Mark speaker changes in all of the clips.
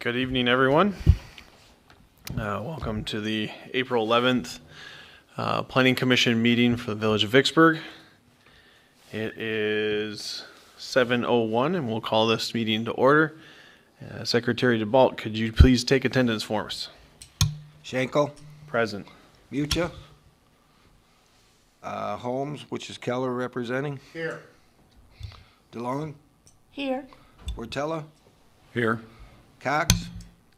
Speaker 1: Good evening, everyone. Welcome to the April 11th Planning Commission meeting for the Village of Vicksburg. It is 7:01 and we'll call this meeting to order. Secretary DeBalt, could you please take attendance for us?
Speaker 2: Schenkel,
Speaker 1: Present.
Speaker 2: Mucha, Holmes, which is Keller representing.
Speaker 3: Here.
Speaker 2: DeLong,
Speaker 4: Here.
Speaker 2: Portella,
Speaker 3: Here.
Speaker 2: Cox,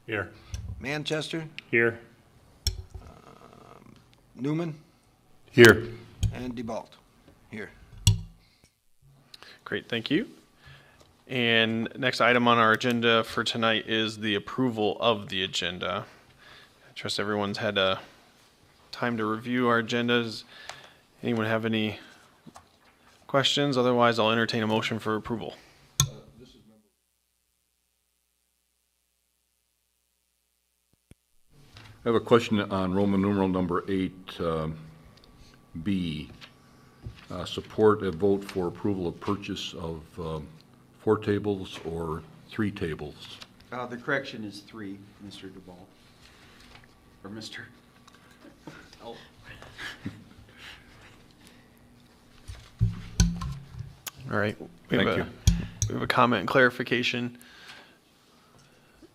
Speaker 3: Here.
Speaker 2: Manchester,
Speaker 3: Here.
Speaker 2: Newman,
Speaker 3: Here.
Speaker 2: and DeBalt. Here.
Speaker 1: Great, thank you. And next item on our agenda for tonight is the approval of the agenda. I trust everyone's had time to review our agendas. Anyone have any questions? Otherwise, I'll entertain a motion for approval.
Speaker 5: I have a question on Roman numeral number 8B. Support a vote for approval of purchase of 4 tables or 3 tables.
Speaker 6: The correction is 3, Mr. DeBall. Or Mr. Oh.
Speaker 1: All right.
Speaker 5: Thank you.
Speaker 1: We have a comment and clarification.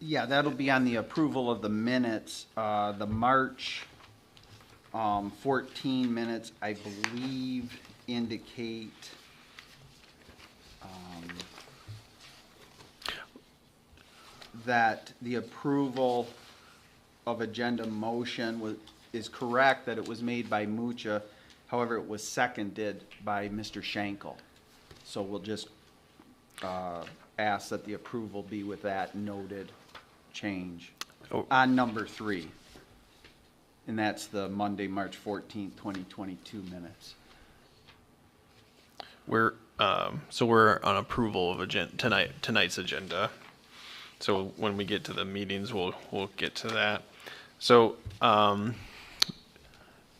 Speaker 6: Yeah, that'll be on the approval of the minutes. The March 14 minutes, I believe, indicate that the approval of agenda motion is correct, that it was made by Mucha. However, it was seconded by Mr. Schenkel. So we'll just ask that the approval be with that noted change on number 3. And that's the Monday, March 14th, 2022 minutes.
Speaker 1: So we're on approval of tonight's agenda. So when we get to the meetings, we'll get to that. So,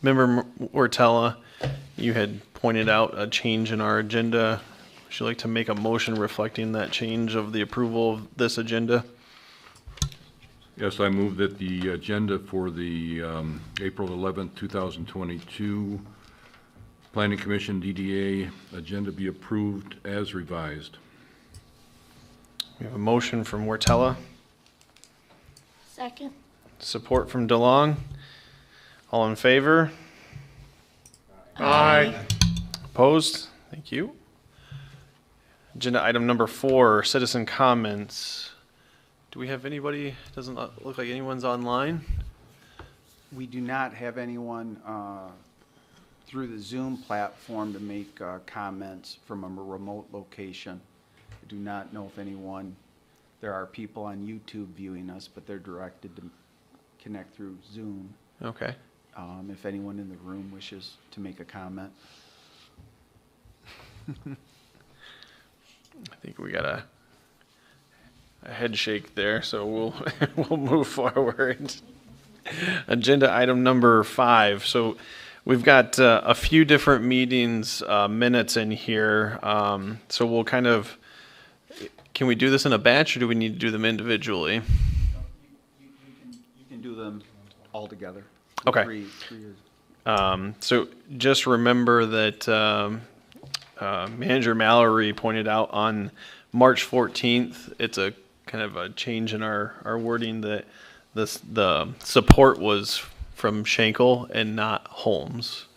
Speaker 1: Member Ortella, you had pointed out a change in our agenda. Would you like to make a motion reflecting that change of the approval of this agenda?
Speaker 5: Yes, I move that the agenda for the April 11th, 2022 Planning Commission DDA agenda be approved as revised.
Speaker 1: We have a motion from Ortella,
Speaker 4: Second.
Speaker 1: support from DeLong. All in favor?
Speaker 3: Aye.
Speaker 1: Opposed? Thank you. Agenda item number 4, citizen comments. Do we have anybody? Doesn't look like anyone's online.
Speaker 6: We do not have anyone through the Zoom platform to make comments from a remote location. I do not know if there are people on YouTube viewing us, but they're directed to connect through Zoom.
Speaker 1: Okay.
Speaker 6: If anyone in the room wishes to make a comment.
Speaker 1: I think we got a head shake there, so we'll move forward. Agenda item number 5. So we've got a few different meetings minutes in here. So we'll can we do this in a batch or do we need to do them individually?
Speaker 6: You can do them all together.
Speaker 1: Okay.
Speaker 6: Three is
Speaker 1: So just remember that Manager Mallory pointed out on March 14th, it's a kind of a change in our wording that the support was from Schenkel and not Holmes.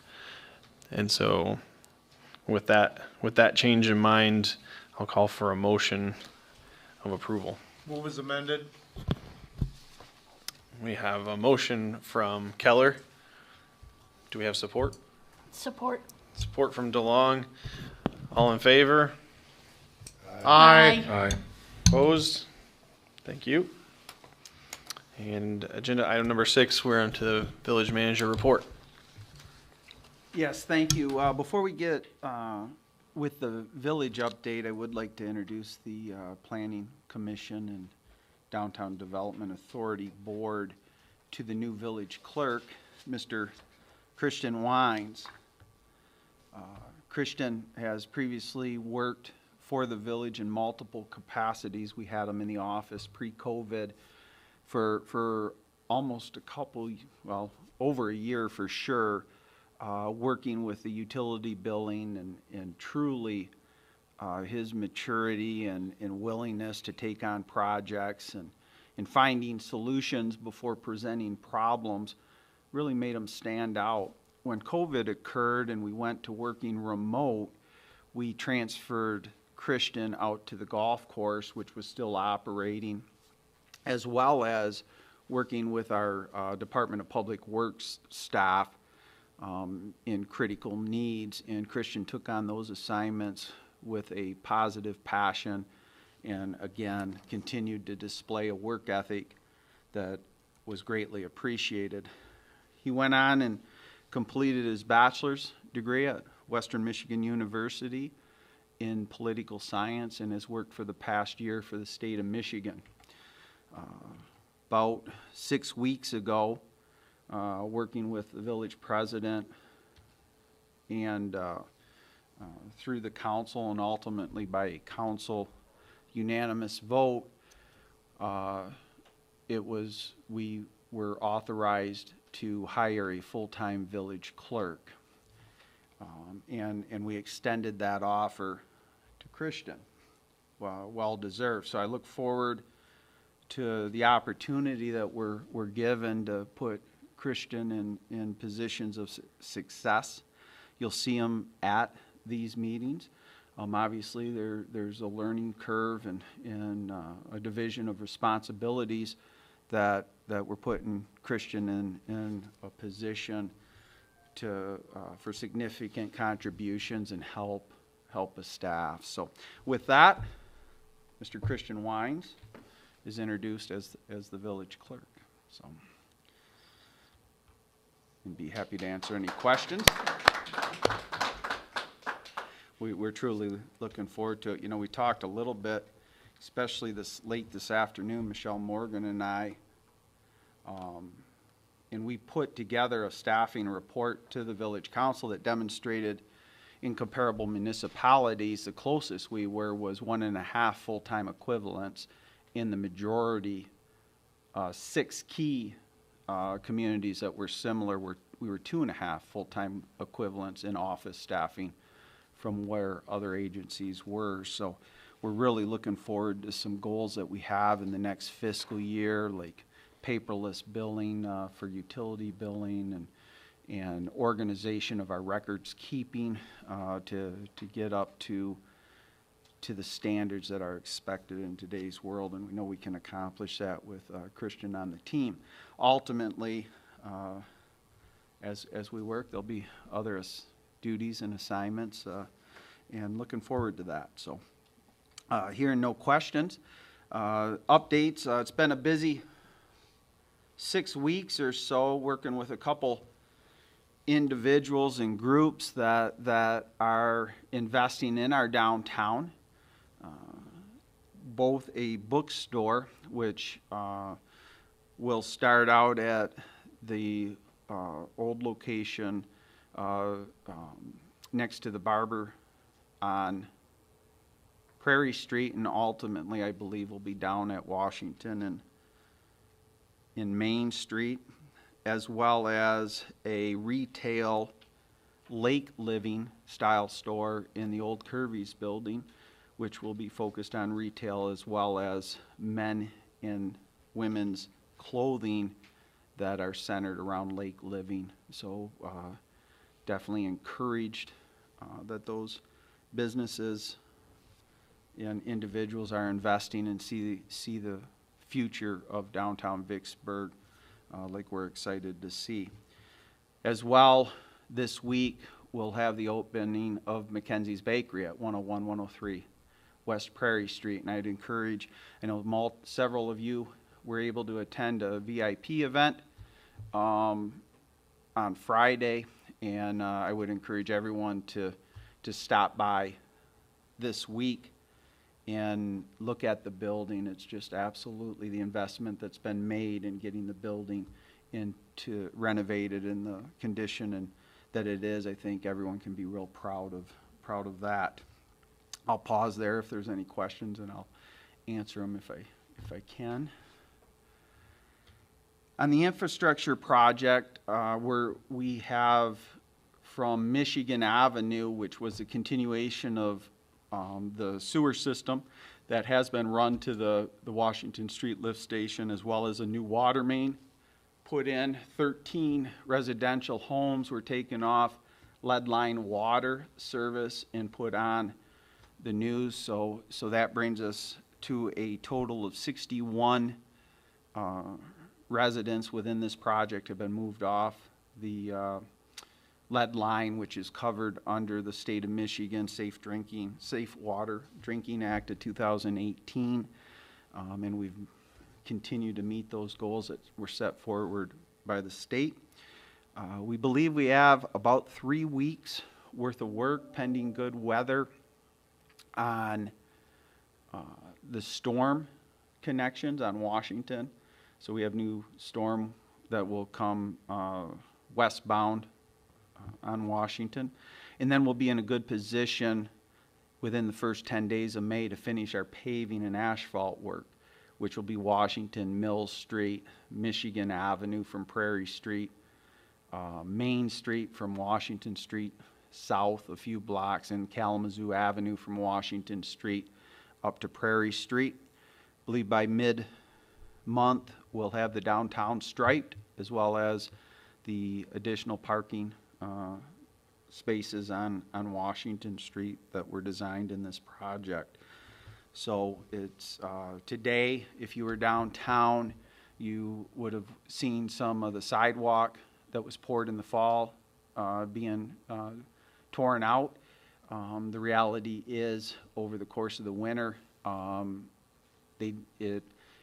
Speaker 1: And so with that change in mind, I'll call for a motion of approval.
Speaker 3: Move as amended.
Speaker 1: We have a motion from Keller. Do we have support?
Speaker 4: Support.
Speaker 1: Support from DeLong. All in favor?
Speaker 3: Aye.
Speaker 5: Aye.
Speaker 1: Opposed? Thank you. And agenda item number 6, we're on to the village manager report.
Speaker 6: Yes, thank you. Before we get with the village update, I would like to introduce the Planning Commission and Downtown Development Authority Board to the new village clerk, Mr. Christian Wines. Christian has previously worked for the village in multiple capacities. We had him in the office pre-COVID for almost a couple, well, over a year for sure, working with the utility billing and truly his maturity and willingness to take on projects and finding solutions before presenting problems really made him stand out. When COVID occurred and we went to working remote, we transferred Christian out to the golf course, which was still operating, as well as working with our Department of Public Works staff in critical needs. And Christian took on those assignments with a positive passion and, again, continued to display a work ethic that was greatly appreciated. He went on and completed his bachelor's degree at Western Michigan University in political science and has worked for the past year for the state of Michigan. About 6 weeks ago, working with the village president and through the council and ultimately by a council unanimous vote, we were authorized to hire a full-time village clerk. And we extended that offer to Christian. Well deserved. So I look forward to the opportunity that we're given to put Christian in positions of success. You'll see him at these meetings. Obviously, there's a learning curve and a division of responsibilities that we're putting Christian in a position for significant contributions and help a staff. So with that, Mr. Christian Wines is introduced as the village clerk. So I'd be happy to answer any questions. We're truly looking forward to it. You know, we talked a little bit, especially late this afternoon, Michelle Morgan and I, and we put together a staffing report to the village council that demonstrated in comparable municipalities, the closest we were was 1.5 full-time equivalents. In the majority, 6 key communities that were similar, we were 2.5 full-time equivalents in office staffing from where other agencies were. So we're really looking forward to some goals that we have in the next fiscal year, like paperless billing for utility billing and organization of our records keeping to get up to the standards that are expected in today's world, and we know we can accomplish that with Christian on the team. Ultimately, as we work, there'll be other duties and assignments, and looking forward to that. So, hearing no questions, updates. It's been a busy 6 weeks or so working with a couple individuals and groups that are investing in our downtown. Both a bookstore, which will start out at the old location next to the barber on Prairie Street, and ultimately I believe will be down at Washington and in Main Street, as well as a retail lake living style store in the old Curvy's building, which will be focused on retail as well as men and women's clothing that are centered around lake living. So definitely encouraged that those businesses and individuals are investing and see the future of downtown Vicksburg like we're excited to see. As well, this week we'll have the opening of Mackenzie's Bakery at 101 103 West Prairie Street, and I'd encourage, I know several of you were able to attend a VIP event on Friday, and I would encourage everyone to stop by this week and look at the building. It's just absolutely the investment that's been made in getting the building into renovated in the condition and that it is. I think everyone can be real proud of that. I'll pause there if there's any questions, and I'll answer them if I can. On the infrastructure project, we have from Michigan Avenue, which was a continuation of the sewer system that has been run to the Washington Street lift station, as well as a new water main put in. 13 residential homes were taken off lead line water service and put on the news. So that brings us to a total of 61 residents within this project have been moved off the lead line, which is covered under the State of Michigan Safe Water Drinking Act of 2018. And we've continued to meet those goals that were set forward by the state. We believe we have about 3 weeks worth of work pending good weather on the storm connections on Washington. So we have new storm that will come westbound on Washington. And then we'll be in a good position within the first 10 days of May to finish our paving and asphalt work, which will be Washington, Mills Street, Michigan Avenue from Prairie Street, Main Street from Washington Street south a few blocks, and Kalamazoo Avenue from Washington Street up to Prairie Street. I believe by mid-month we'll have the downtown striped, as well as the additional parking spaces on Washington Street that were designed in this project. So it's today, if you were downtown, you would have seen some of the sidewalk that was poured in the fall being torn out. The reality is, over the course of the winter,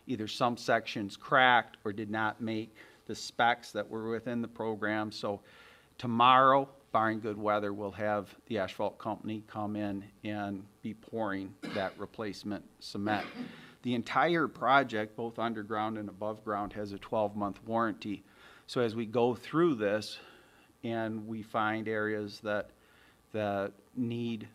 Speaker 6: either some sections cracked or did not make the specs that were within the program. So tomorrow, barring good weather, we'll have the asphalt company come in and be pouring that replacement cement. The entire project, both underground and above ground, has a 12-month warranty. So as we go through this and we find areas that need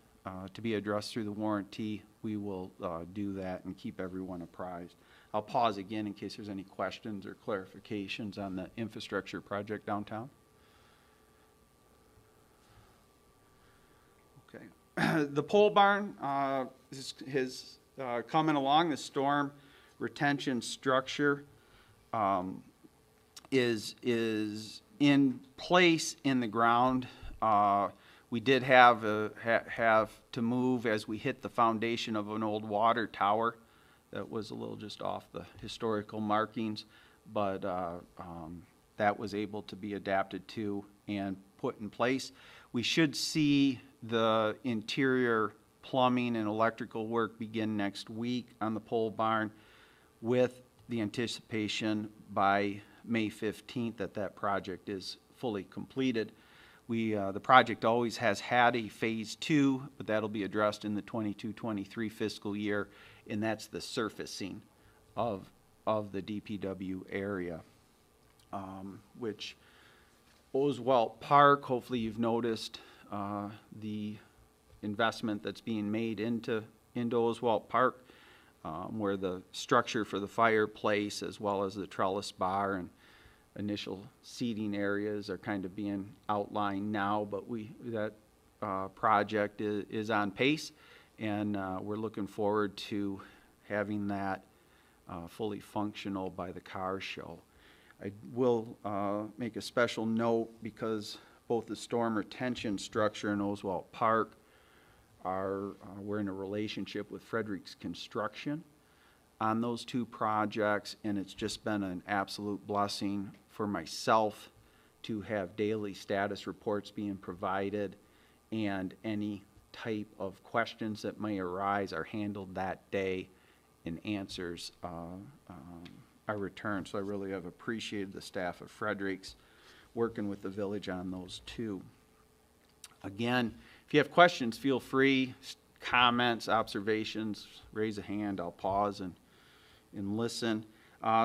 Speaker 6: to be addressed through the warranty, we will do that and keep everyone apprised. I'll pause again in case there's any questions or clarifications on the infrastructure project downtown. Okay. The pole barn is coming along. The storm retention structure is in place in the ground. We did have to move as we hit the foundation of an old water tower that was a little just off the historical markings, but that was able to be adapted to and put in place. We should see the interior plumbing and electrical work begin next week on the pole barn, with the anticipation by May 15th that project is fully completed. The project always has had a phase 2, but that'll be addressed in the 22-23 fiscal year, and that's the surfacing of the DPW area, which Oswalt Park, hopefully you've noticed the investment that's being made into Oswalt Park, where the structure for the fireplace, as well as the trellis bar and initial seating areas, are kind of being outlined now, but that project is on pace, and we're looking forward to having that fully functional by the car show. I will make a special note, because both the storm retention structure and Oswalt Park we're in a relationship with Frederick's Construction on those two projects, and it's just been an absolute blessing for myself to have daily status reports being provided, and any type of questions that may arise are handled that day and answers are returned. So I really have appreciated the staff of Frederick's working with the village on those two. Again, if you have questions, feel free, comments, observations, raise a hand. I'll pause and listen.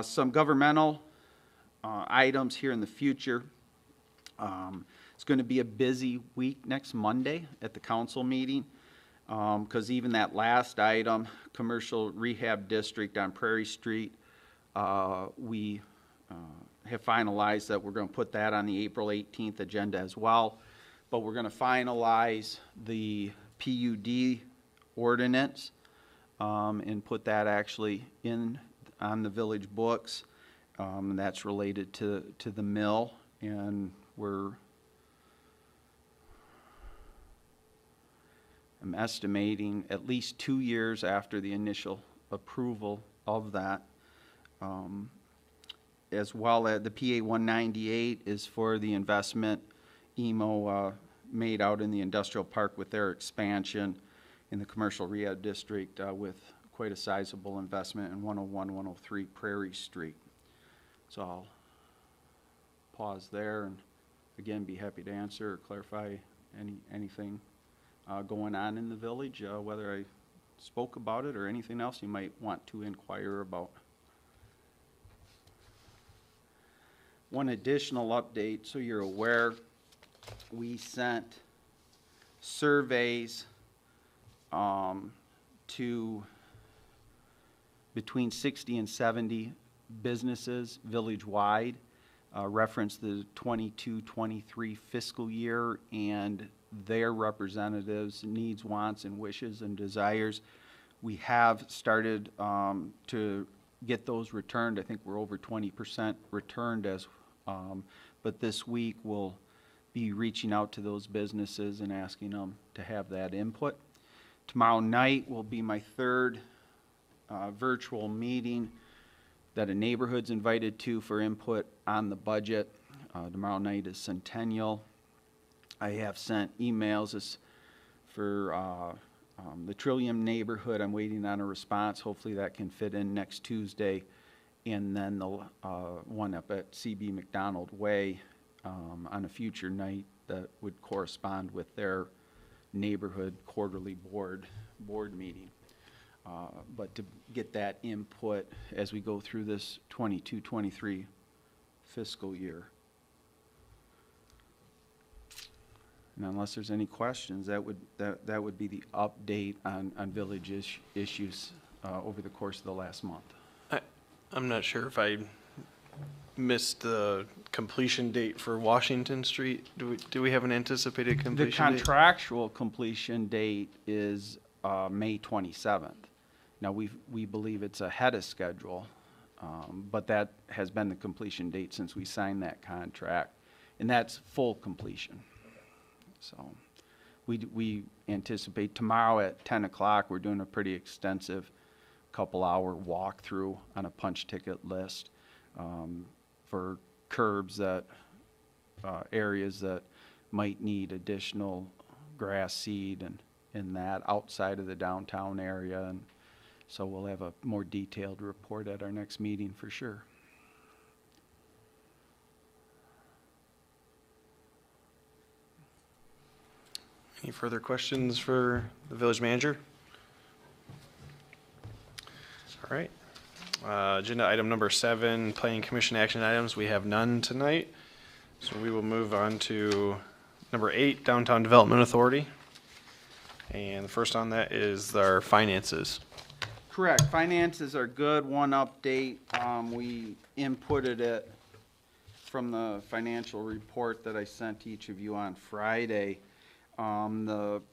Speaker 6: Some governmental items here in the future. It's going to be a busy week next Monday at the council meeting, because even that last item, commercial rehab district on Prairie Street, we have finalized that we're gonna put that on the April 18th agenda as well. But we're gonna finalize the PUD ordinance, and put that actually on the village books. And that's related to the mill, and I'm estimating at least 2 years after the initial approval of that. As well as the PA 198 is for the investment EMO made out in the industrial park with their expansion in the commercial rehab district with quite a sizable investment in 101, 103 Prairie Street. So I'll pause there and again be happy to answer or clarify anything going on in the village, whether I spoke about it or anything else you might want to inquire about. One additional update, so you're aware, we sent surveys to between 60 and 70 businesses village-wide, reference the 22-23 fiscal year and their representatives' needs, wants, and wishes and desires. We have started to get those returned. I think we're over 20% returned but this week we'll be reaching out to those businesses and asking them to have that input. Tomorrow night will be my third virtual meeting that a neighborhood's invited to for input on the budget. Tomorrow night is Centennial. I have sent emails for the Trillium neighborhood. I'm waiting on a response. Hopefully that can fit in next Tuesday. And then the one up at CB McDonald Way on a future night that would correspond with their neighborhood quarterly board meeting. But to get that input as we go through this 22-23 fiscal year. And unless there's any questions, that would be the update on village issues over the course of the last month.
Speaker 1: I'm not sure if I missed the completion date for Washington Street. Do we have an anticipated completion
Speaker 6: The
Speaker 1: date?
Speaker 6: contractual completion date is May 27th. Now, we believe it's ahead of schedule, but that has been the completion date since we signed that contract, and that's full completion. So we anticipate tomorrow at 10 o'clock, we're doing a pretty extensive couple-hour walkthrough on a punch ticket list for curbs that, areas that might need additional grass seed and that outside of the downtown area. And so we'll have a more detailed report at our next meeting for sure.
Speaker 1: Any further questions for the village manager? All right. Agenda item number 7, planning commission action items. We have none tonight. So we will move on to number 8, downtown development authority. And the first on that is our finances.
Speaker 6: Correct. Finances are good. One update, we inputted it from the financial report that I sent each of you on Friday. The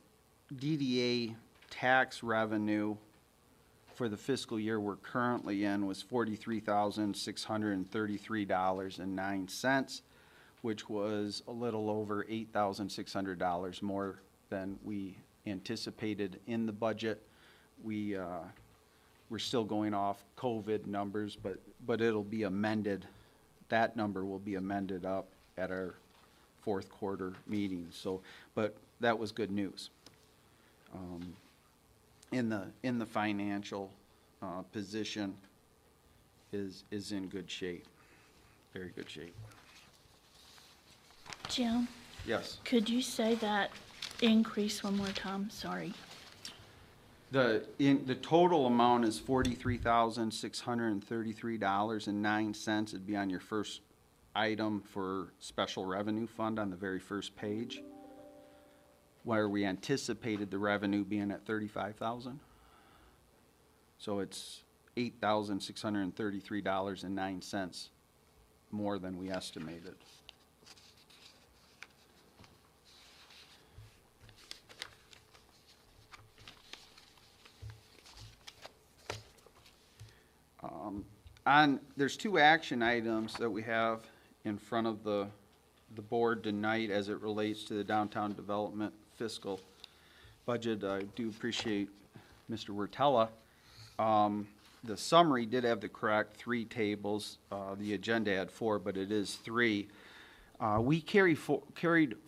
Speaker 6: DDA tax revenue for the fiscal year we're currently in was $43,633.09, which was a little over $8,600 more than we anticipated in the budget. We're still going off COVID numbers, but it'll be amended. That number will be amended up at our fourth quarter meeting. So, but that was good news. In the financial position is in good shape, very good shape.
Speaker 4: Jim,
Speaker 6: Yes.
Speaker 4: could you say that increase one more time? Sorry.
Speaker 6: The total amount is $43,633.09. It'd be on your first item for special revenue fund on the very first page, where we anticipated the revenue being at $35,000. So it's $8,633.09 more than we estimated. There's two action items that we have in front of the board tonight as it relates to the downtown development fiscal budget. I do appreciate Mr. Wertella. The summary did have the correct 3 tables. The agenda had 4, but it is 3. We carried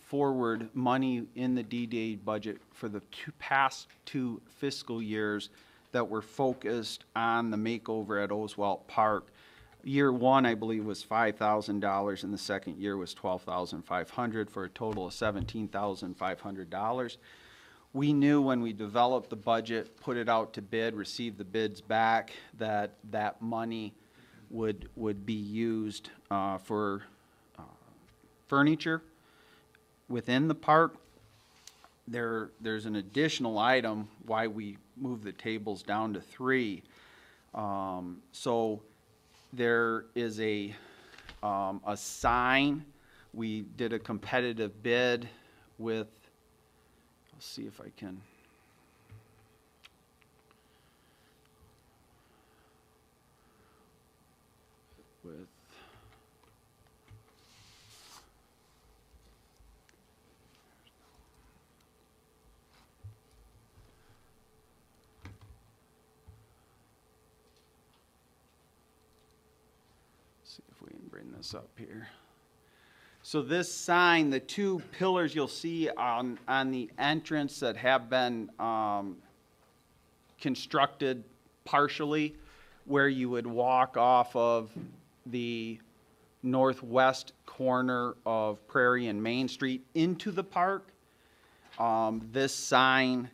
Speaker 6: forward money in the DDA budget for the past 2 fiscal years that were focused on the makeover at Oswalt Park. Year 1, I believe, was $5,000, and the second year was $12,500 for a total of $17,500. We knew when we developed the budget, put it out to bid, received the bids back, that that money would be used for furniture within the park. There's an additional item why we moved the tables down to 3. So there is a sign. We did a competitive bid with, I'll see if I can. With see if we can bring this up here. So this sign, the 2 pillars you'll see on the entrance that have been constructed partially, where you would walk off of the northwest corner of Prairie and Main Street into the park. This sign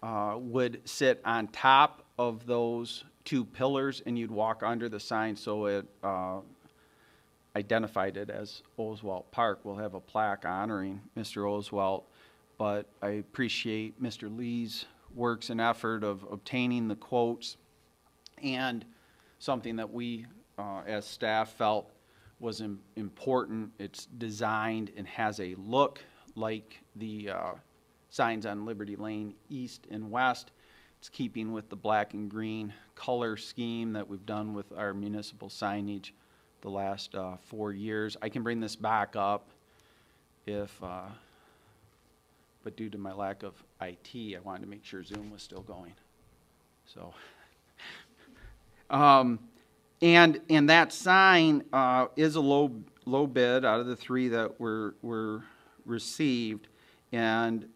Speaker 6: would sit on top of those 2 pillars, and you'd walk under the sign, so it identified it as Oswalt Park. We'll have a plaque honoring Mr. Oswalt, but I appreciate Mr. Lee's works and effort of obtaining the quotes, and something that we as staff felt was important. It's designed and has a look like the signs on Liberty Lane East and West. It's keeping with the black and green color scheme that we've done with our municipal signage the last 4 years. I can bring this back up if, but due to my lack of IT, I wanted to make sure Zoom was still going. So, and that sign is a low bid out of the 3 that were received, and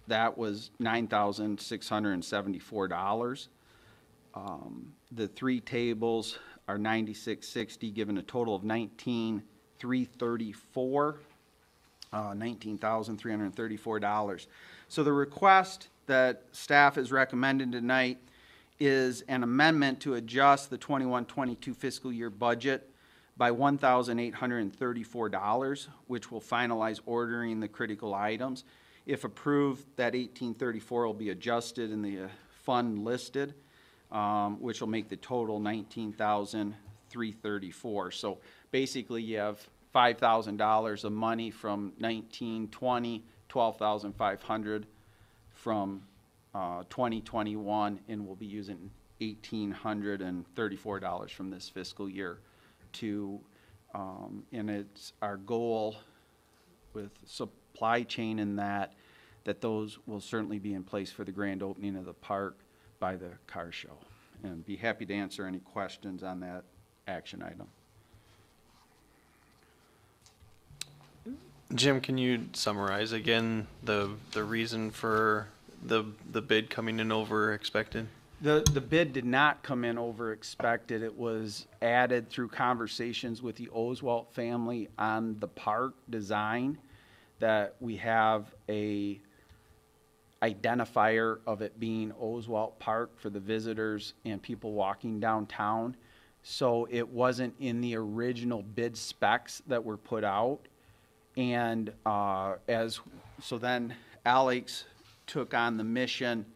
Speaker 6: that was $9,674. The 3 tables are $96.60, giving a total of $19,334. So the request that staff is recommending tonight is an amendment to adjust the 21-22 fiscal year budget by $1,834, which will finalize ordering the critical items. If approved, that $1,834 will be adjusted in the fund listed, which will make the total $19,334. So basically, you have $5,000 of money from 1920, $12,500 from 2021, and we'll be using $1,834 from this fiscal year to, and it's our goal with supply chain in that those will certainly be in place for the grand opening of the park by the car show. And be happy to answer any questions on that action item.
Speaker 1: Jim, can you summarize again the reason for the bid coming in over expected?
Speaker 6: The bid did not come in over expected. It was added through conversations with the Oswalt family on the park design, that we have a identifier of it being Oswalt Park for the visitors and people walking downtown. So it wasn't in the original bid specs that were put out. And so then Alex took on the mission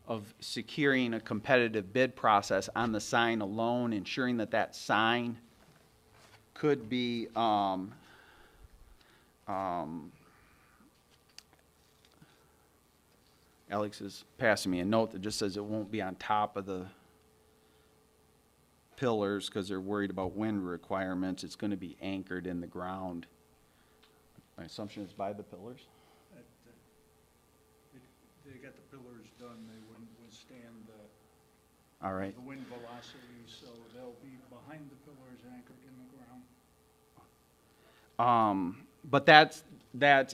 Speaker 6: of securing a competitive bid process on the sign alone, ensuring that that sign could be, Alex is passing me a note that just says it won't be on top of the pillars because they're worried about wind requirements. It's going to be anchored in the ground. My assumption is by the pillars?
Speaker 7: They got the pillars done, they wouldn't withstand
Speaker 6: All right.
Speaker 7: the wind velocity, so they'll be behind the pillars anchored in the ground.
Speaker 6: But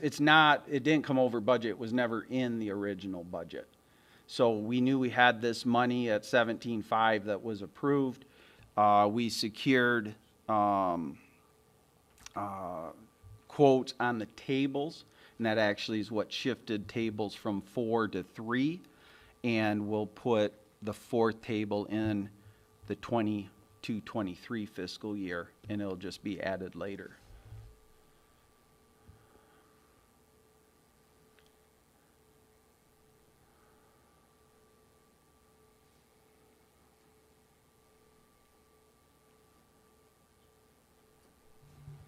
Speaker 6: it's not, it didn't come over budget, it was never in the original budget. So we knew we had this money at 17.5 that was approved. We secured, quotes on the tables, and that actually is what shifted tables from 4 to 3. And we'll put the 4th table in the 22-23 fiscal year, and it'll just be added later.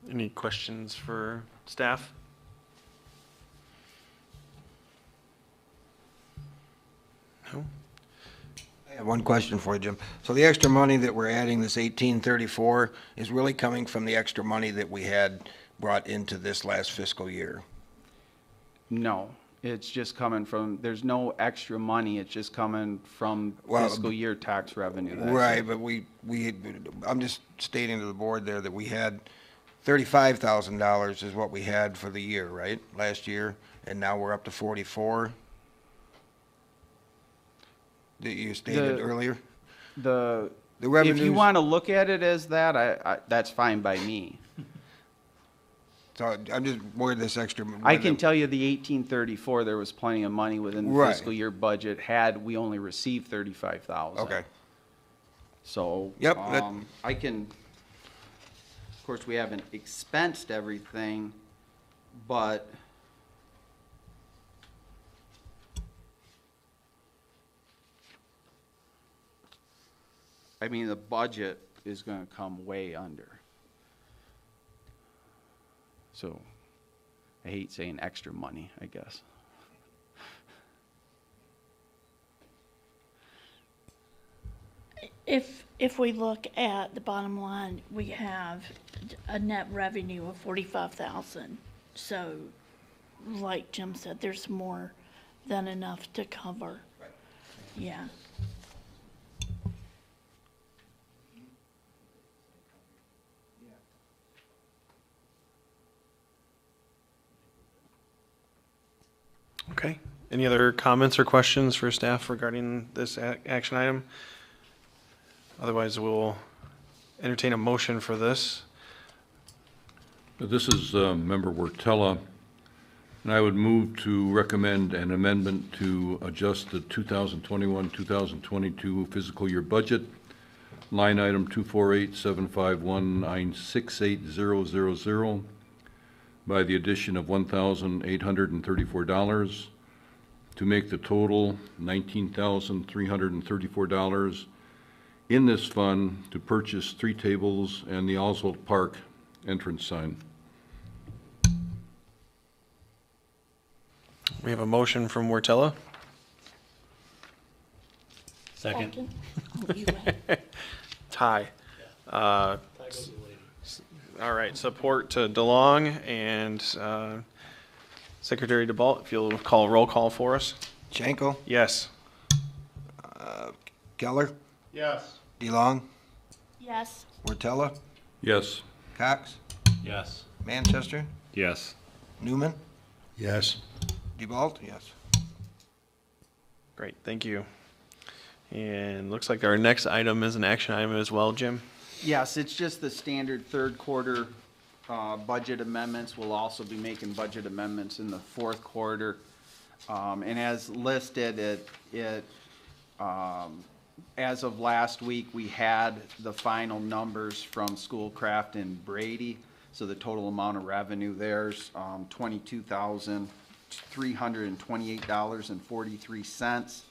Speaker 1: Any questions for staff? No?
Speaker 2: I have one question for you, Jim. So the extra money that we're adding, this 1834, is really coming from the extra money that we had brought into this last fiscal year?
Speaker 6: No, it's just coming from, there's no extra money, it's just coming from
Speaker 2: Well,
Speaker 6: fiscal year tax revenue. that's it.
Speaker 2: Right, but I'm just stating to the board there that we had $35,000 is what we had for the year, right, last year, and now we're up to 44? That you stated earlier?
Speaker 6: The If you
Speaker 2: revenues-
Speaker 6: want to look at it as that, that's fine by me.
Speaker 2: So I'm just worried this extra.
Speaker 6: I can tell you the 1834, there was plenty of money within the
Speaker 2: Right.
Speaker 6: fiscal year budget, had we only received 35,000.
Speaker 2: Okay,
Speaker 6: So,
Speaker 2: Yep,
Speaker 6: I can, of course, we haven't expensed everything, but I mean, the budget is gonna come way under. So, I hate saying extra money, I guess.
Speaker 4: If we look at the bottom line, we have a net revenue of 45,000. So, like Jim said, there's more than enough to cover.
Speaker 2: Right.
Speaker 4: Yeah.
Speaker 1: Okay. Any other comments or questions for staff regarding this action item? Otherwise, we'll entertain a motion for this.
Speaker 5: This is Member Wortella, and I would move to recommend an amendment to adjust the 2021-2022 fiscal year budget, line item 248-751-968-000, by the addition of $1,834 to make the total $19,334 in this fund to purchase 3 tables and the Oswald Park entrance sign.
Speaker 1: We have a motion from Wortella.
Speaker 4: Second. Oh, you went.
Speaker 1: Ty. All right, support to DeLong and Secretary DeBalt, if you'll call a roll call for us.
Speaker 2: Schenkel,
Speaker 1: Yes.
Speaker 2: Keller,
Speaker 3: Yes.
Speaker 2: DeLong,
Speaker 4: Yes.
Speaker 2: Wortella,
Speaker 5: Yes.
Speaker 2: Cox,
Speaker 3: Yes.
Speaker 2: Manchester,
Speaker 3: Yes.
Speaker 2: Newman,
Speaker 3: Yes.
Speaker 2: DeBalt, yes.
Speaker 1: Great, thank you. And looks like our next item is an action item as well, Jim.
Speaker 6: Yes, it's just the standard third quarter budget amendments. We'll also be making budget amendments in the fourth quarter. And as listed, as of last week, we had the final numbers from Schoolcraft and Brady. So the total amount of revenue there's $22,328.43.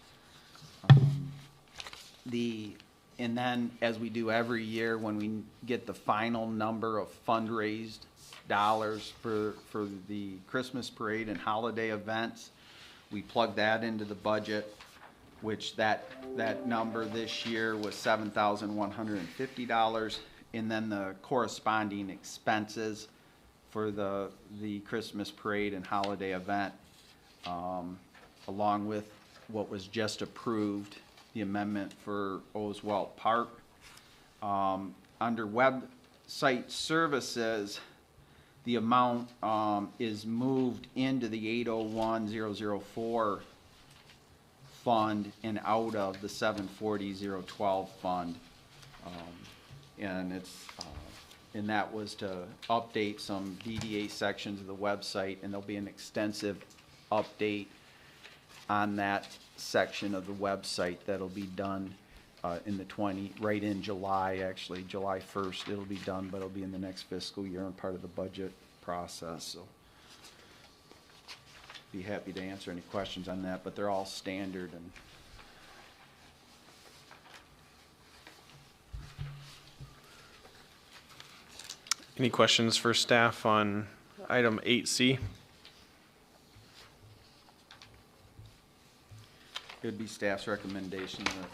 Speaker 6: The And then, as we do every year, when we get the final number of fundraised dollars for the Christmas parade and holiday events, we plug that into the budget, which that number this year was $7,150. And then the corresponding expenses for the Christmas parade and holiday event, along with what was just approved, the amendment for Oswald Park. Under website services, the amount is moved into the 801,004 fund and out of the 740,012 fund. And and that was to update some DDA sections of the website, and there'll be an extensive update on that section of the website that'll be done right in July, actually, July 1st it'll be done, but it'll be in the next fiscal year and part of the budget process, so. Be happy to answer any questions on that, but they're all standard and.
Speaker 1: Any questions for staff on item 8C?
Speaker 6: It'd be staff's recommendation that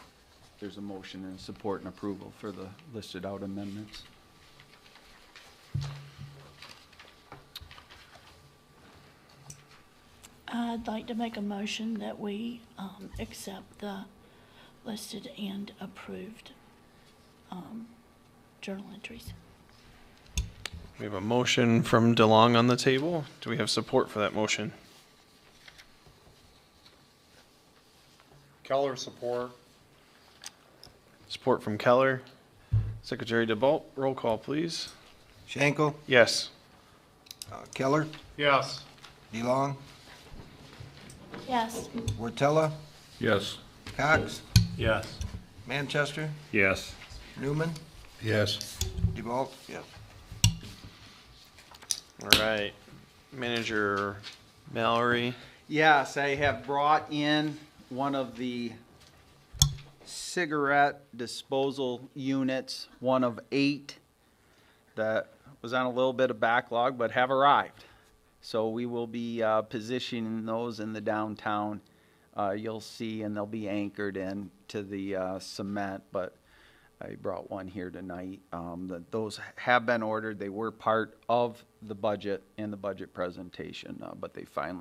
Speaker 6: there's a motion and support and approval for the listed out amendments.
Speaker 4: I'd like to make a motion that we accept the listed and approved journal entries.
Speaker 1: We have a motion from DeLong on the table. Do we have support for that motion?
Speaker 3: Keller, support.
Speaker 1: Support from Keller. Secretary DeBolt, roll call, please.
Speaker 2: Schenkel,
Speaker 1: Yes.
Speaker 2: Keller,
Speaker 3: Yes.
Speaker 2: DeLong,
Speaker 4: Yes.
Speaker 2: Wortella,
Speaker 5: Yes.
Speaker 2: Cox,
Speaker 3: Yes.
Speaker 2: Manchester,
Speaker 3: Yes.
Speaker 2: Newman,
Speaker 3: Yes.
Speaker 2: DeBolt, yes.
Speaker 1: All right. Manager Mallory.
Speaker 6: Yes, I have brought in one of the cigarette disposal units, one of 8 that was on a little bit of backlog but have arrived. So we will be positioning those in the downtown. You'll see, and they'll be anchored in to the cement, but I brought one here tonight. Those have been ordered. They were part of the budget and the budget presentation, but they finally